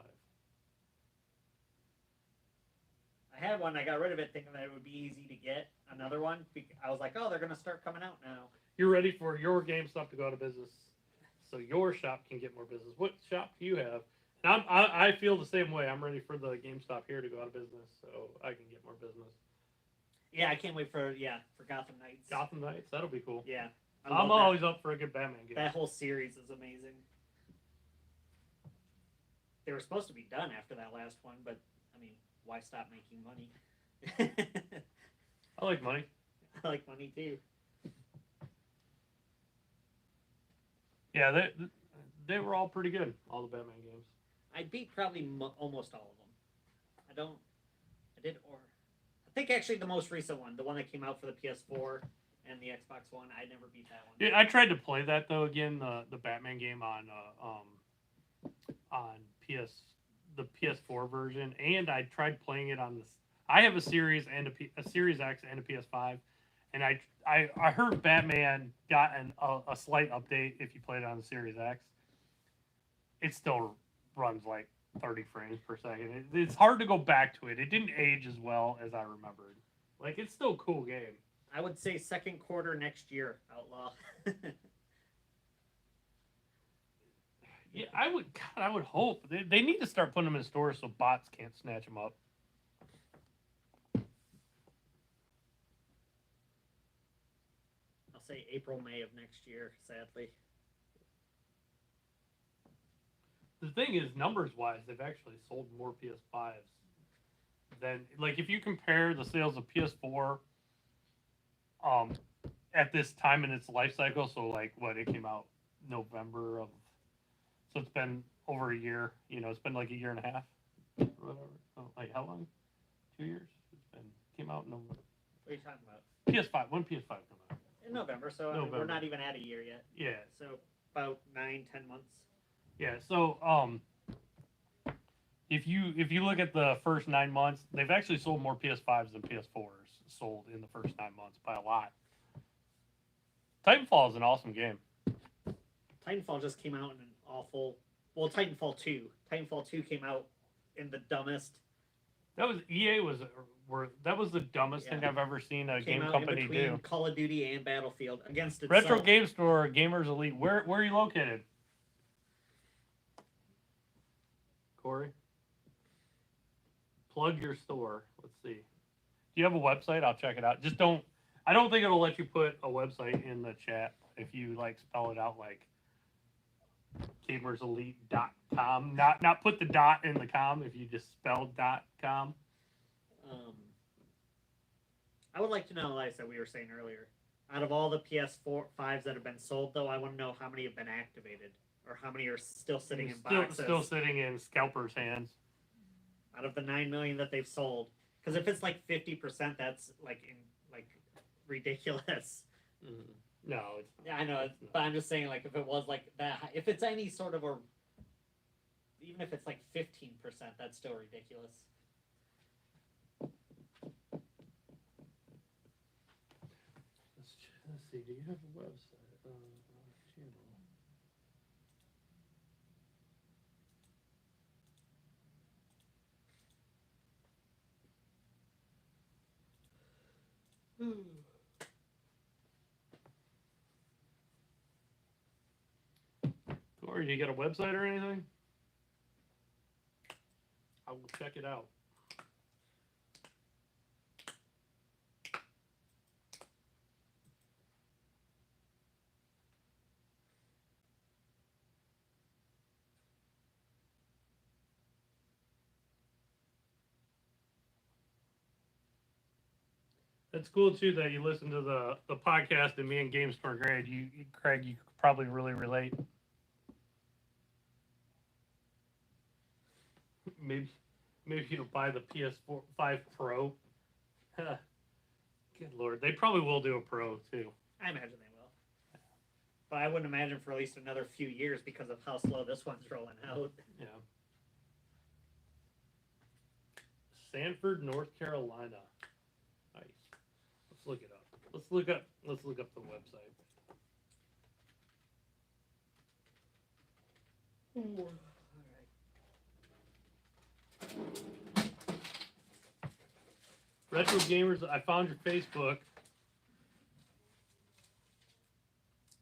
I had one. I got rid of it thinking that it would be easy to get another one. I was like, oh, they're going to start coming out now. You're ready for your GameStop to go out of business, so your shop can get more business. What shop do you have? And I feel the same way. I'm ready for the GameStop here to go out of business, so I can get more business. Yeah, I can't wait for Gotham Knights. Gotham Knights, that'll be cool. Yeah. I I'm love always up for a good Batman game. that whole series is amazing. They were supposed to be done after that last one, but I mean, why stop making money? I like money. I like money too. Yeah, they were all pretty good, all the Batman games. I beat probably almost all of them. I think actually the most recent one, the one that came out for the PS4 and the Xbox One, I never beat that one. Yeah, I tried to play that though again, the Batman game on the PS4 version, and I tried playing it on this. I have a Series and a Series X and a PS5, and I heard Batman got a slight update if you played it on the Series X. It still runs like 30 frames per second. It's hard to go back to it. It didn't age as well as I remembered. Like, it's still a cool game. I would say second quarter next year, Outlaw. Yeah, I would hope. They need to start putting them in stores so bots can't snatch them up. I'll say April, May of next year, sadly. The thing is, numbers-wise, they've actually sold more PS5s than, like, if you compare the sales of PS4 at this time in its life cycle, so, like, it came out November of, so it's been over a year, it's been like a year and a half, or whatever. Oh, like, how long? 2 years? Came out in November. What are you talking about? PS5, when PS5 come out? In November, so I mean, we're November. not even at a year yet. Yeah, So about 9-10 months. yeah, so, if you look at the first 9 months, they've actually sold more PS5s than PS4s sold in the first 9 months by a lot. Titanfall is an awesome game. Titanfall just came out in an awful. Well, Titanfall 2. Titanfall 2 came out in the dumbest. That was that was the dumbest thing Yeah. I've ever seen a Came game out company in between do. Call of Duty and Battlefield against itself. Retro Game Store, Gamers Elite. Where are you located? Corey? Plug your store. Let's see. Do you have a website? I'll check it out. Just don't I don't think it'll let you put a website in the chat if you like spell it out like gamerselite.com. Not put the dot in the com if you just spell .com. I would like to know, like I said, we were saying earlier, out of all the PS5s that have been sold, though, I want to know how many have been activated or how many are still sitting in boxes. Still sitting in scalpers' hands. Out of the 9 million that they've sold, because if it's like 50%, that's like ridiculous. No, it's not. Yeah, I know, but I'm just saying, like, if it was like that, if it's any sort of a, even if it's like 15%, that's still ridiculous. Let's see. Do you have a website? Channel. Corey, do you got a website or anything? I will check it out. It's cool too that you listen to the podcast and me and Games for Grade. Craig, you probably really relate. Maybe you'll buy the PS5 Pro. Good Lord, they probably will do a Pro too. I imagine they will, but I wouldn't imagine for at least another few years because of how slow this one's rolling out. Yeah. Sanford, North Carolina. Nice. Let's look it up. Let's look up the website. Ooh. Retro Gamers, I found your Facebook.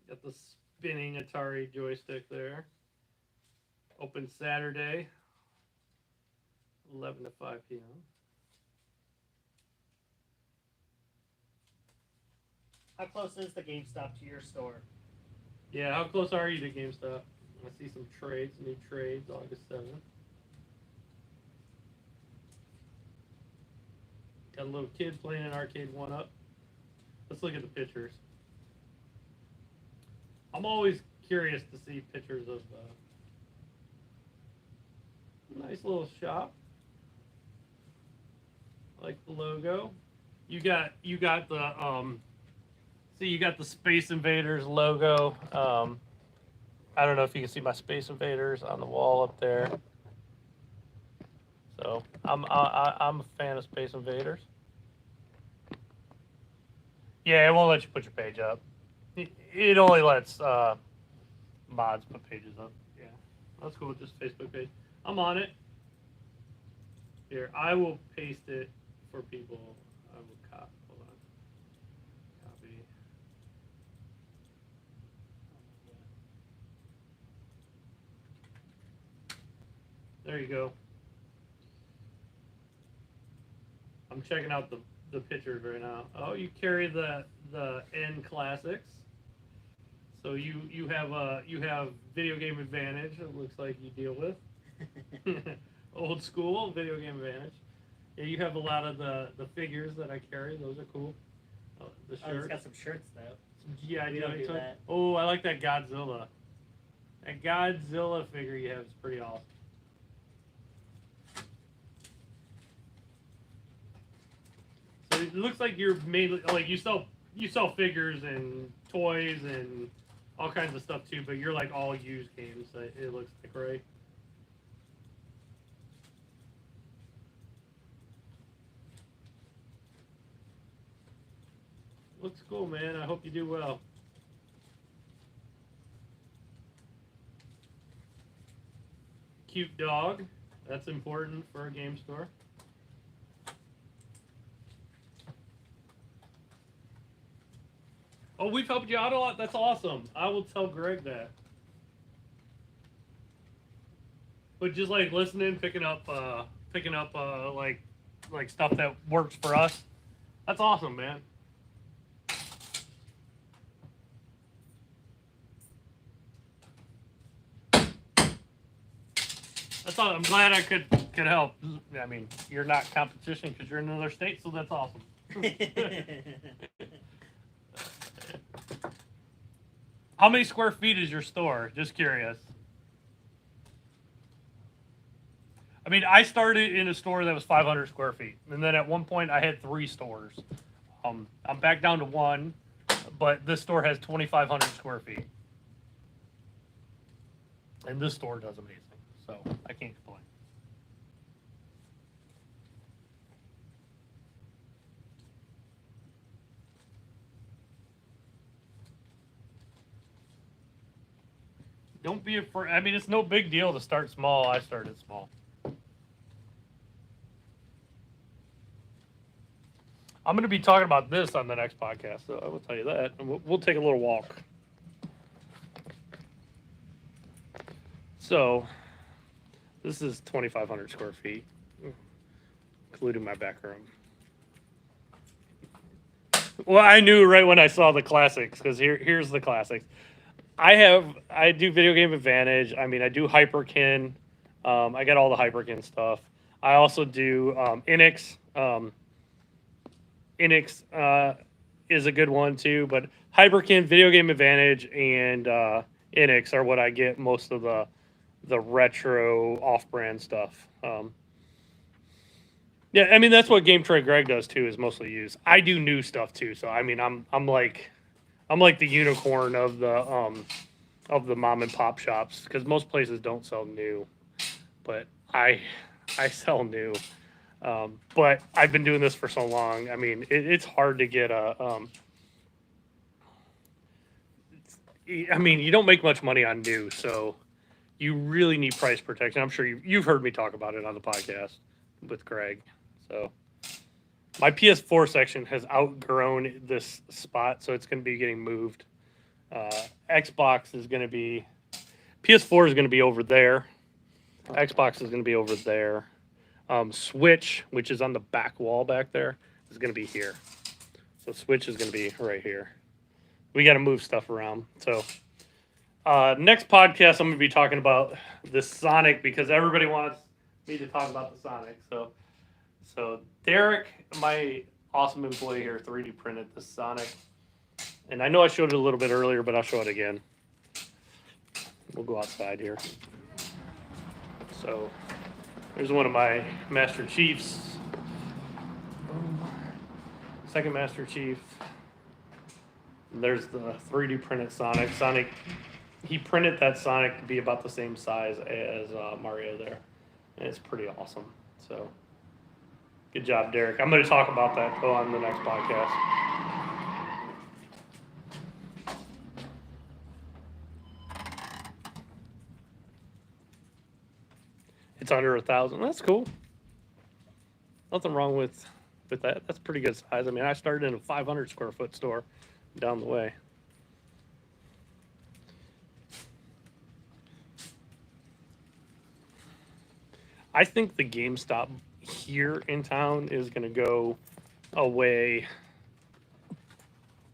Got the spinning Atari joystick there. Open Saturday, 11 to 5 p.m. How close is the GameStop to your store? Yeah, how close are you to GameStop? I see some trades, new trades, August 7th. Got a little kid playing an arcade 1-up. Let's look at the pictures. I'm always curious to see pictures of nice little shop. I like the logo. You got the see, you got the Space Invaders logo. I don't know if you can see my Space Invaders on the wall up there. So I'm a fan of Space Invaders. Yeah, it won't let you put your page up. It only lets mods put pages up. Yeah, that's cool. Just Facebook page. I'm on it. Here, I will paste it for people. I will copy. Hold on. Copy. There you go. I'm checking out the pictures right now. Oh, you carry the N Classics. So you have video game advantage. It looks like you deal with old school video game advantage. Yeah, you have a lot of the figures that I carry. Those are cool. The Oh, shirts. it's got some shirts though. Some GI We don't do Joe. that. Oh, I like that Godzilla. That Godzilla figure you have is pretty awesome. So it looks like you're mainly like you sell figures and toys and all kinds of stuff too, but you're like all used games. It looks like, right? Looks cool, man. I hope you do well. Cute dog. That's important for a game store. Oh, we've helped you out a lot. That's awesome. I will tell Greg that. But just like listening, picking up like stuff that works for us. That's awesome, man. That's all. I'm glad I could help. I mean, you're not competition because you're in another state, so that's awesome. How many square feet is your store? Just curious. I mean, I started in a store that was 500 square feet, and then at one point I had 3 stores. I'm back down to 1, but this store has 2,500 square feet, and this store does amazing. So I can't complain. Don't be afraid. I mean, it's no big deal to start small. I started small. I'm going to be talking about this on the next podcast, so I will tell you that. And we'll take a little walk. So, this is 2,500 square feet, including my back room. Well, I knew right when I saw the classics, because here's the classics. I do Video Game Advantage. I mean, I do Hyperkin. I got all the Hyperkin stuff. I also do Enix. Enix is a good one too, but Hyperkin, Video Game Advantage, and Enix are what I get most of the retro off-brand stuff. Yeah, I mean that's what Game Trade Greg does too. Is mostly use. I do new stuff too, so I mean I'm like the unicorn of the mom and pop shops because most places don't sell new, but I sell new. But I've been doing this for so long. I mean, it's hard to get a. I mean, you don't make much money on new, so you really need price protection. I'm sure you've heard me talk about it on the podcast with Greg. So my PS4 section has outgrown this spot, so it's going to be getting moved. Xbox is going to be. PS4 is going to be over there. Xbox is going to be over there. Switch, which is on the back wall back there, is going to be here. So Switch is going to be right here. We got to move stuff around. So next podcast, I'm going to be talking about the Sonic because everybody wants me to talk about the Sonic. So Derek, my awesome employee here, 3D printed the Sonic. And I know I showed it a little bit earlier, but I'll show it again. We'll go outside here. So there's one of my Master Chiefs. Second Master Chief. And there's the 3D printed Sonic. He printed that Sonic to be about the same size as Mario there. And it's pretty awesome. So, good job, Derek. I'm going to talk about that though on the next podcast. It's under 1,000. That's cool. Nothing wrong with that. That's pretty good size. I mean, I started in a 500 square foot store down the way. I think the GameStop here in town is going to go away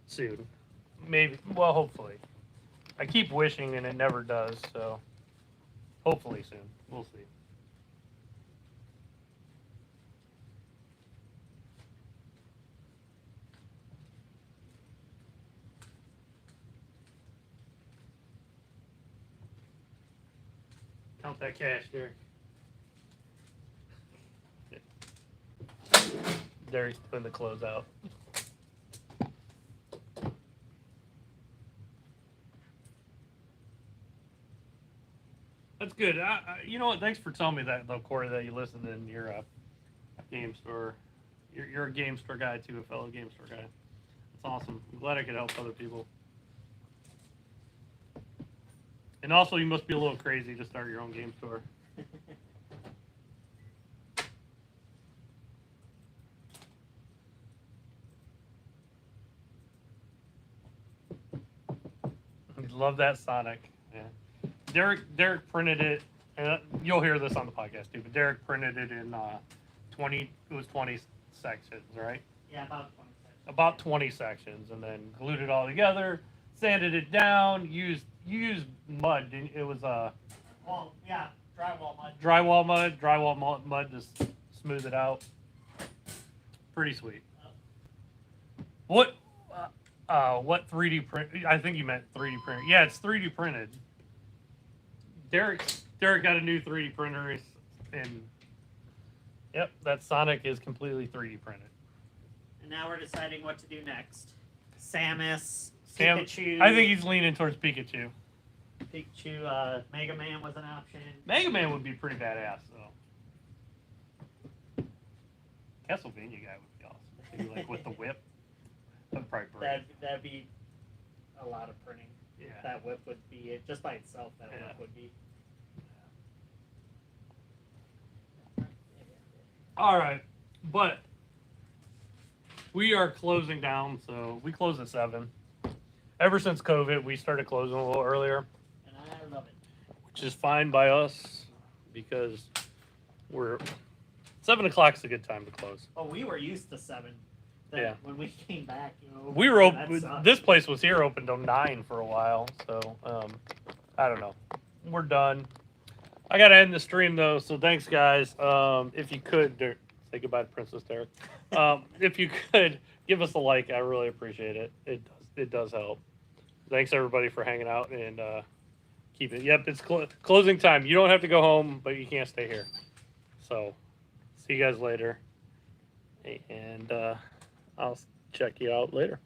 soon. Maybe. Well, hopefully. I keep wishing and it never does. So hopefully soon. We'll see. Count that cash, Derek. Derek's putting the clothes out. That's good. You know what? Thanks for telling me that, though, Corey, that you listened in your game store. You're a game store guy, too, a fellow game store guy. That's awesome. I'm glad I could help other people. And also, you must be a little crazy to start your own game store. Love that Sonic. Yeah. Derek printed it, and you'll hear this on the podcast too. But Derek printed it in 20 sections, right? Yeah, about 20 sections. About 20 sections, and then glued it all together, sanded it down. You used mud. It was Well, yeah, Drywall mud. Drywall mud to smooth it out. Pretty sweet. What 3D print? I think you meant 3D printer. Yeah, it's 3D printed. Derek got a new 3D printer, and yep, that Sonic is completely 3D printed. And now we're deciding what to do next. Samus, Sam, Pikachu. I think he's leaning towards Pikachu. Pikachu, Mega Man was an option. Mega Man would be pretty badass, though. Castlevania guy would be awesome. Maybe like with the whip. That'd probably break. That'd be a lot of printing. Yeah. That whip would be it. Just by itself, that Yeah. whip would be. All right, but we are closing down, so we close at 7. Ever since COVID, we started closing a little earlier, And I love it. which is fine by us because 7 o'clock is a good time to close. Oh, we were used to 7. Yeah. When we came back, We were that open. sucked. This place was here open till 9 for a while, so I don't know. We're done. I gotta end the stream though, so thanks guys. If you could say goodbye to Princess Derek. If you could give us a like, I really appreciate it. It does help. Thanks everybody for hanging out and keep it. Yep, it's closing time. You don't have to go home, but you can't stay here. So see you guys later, and I'll check you out later.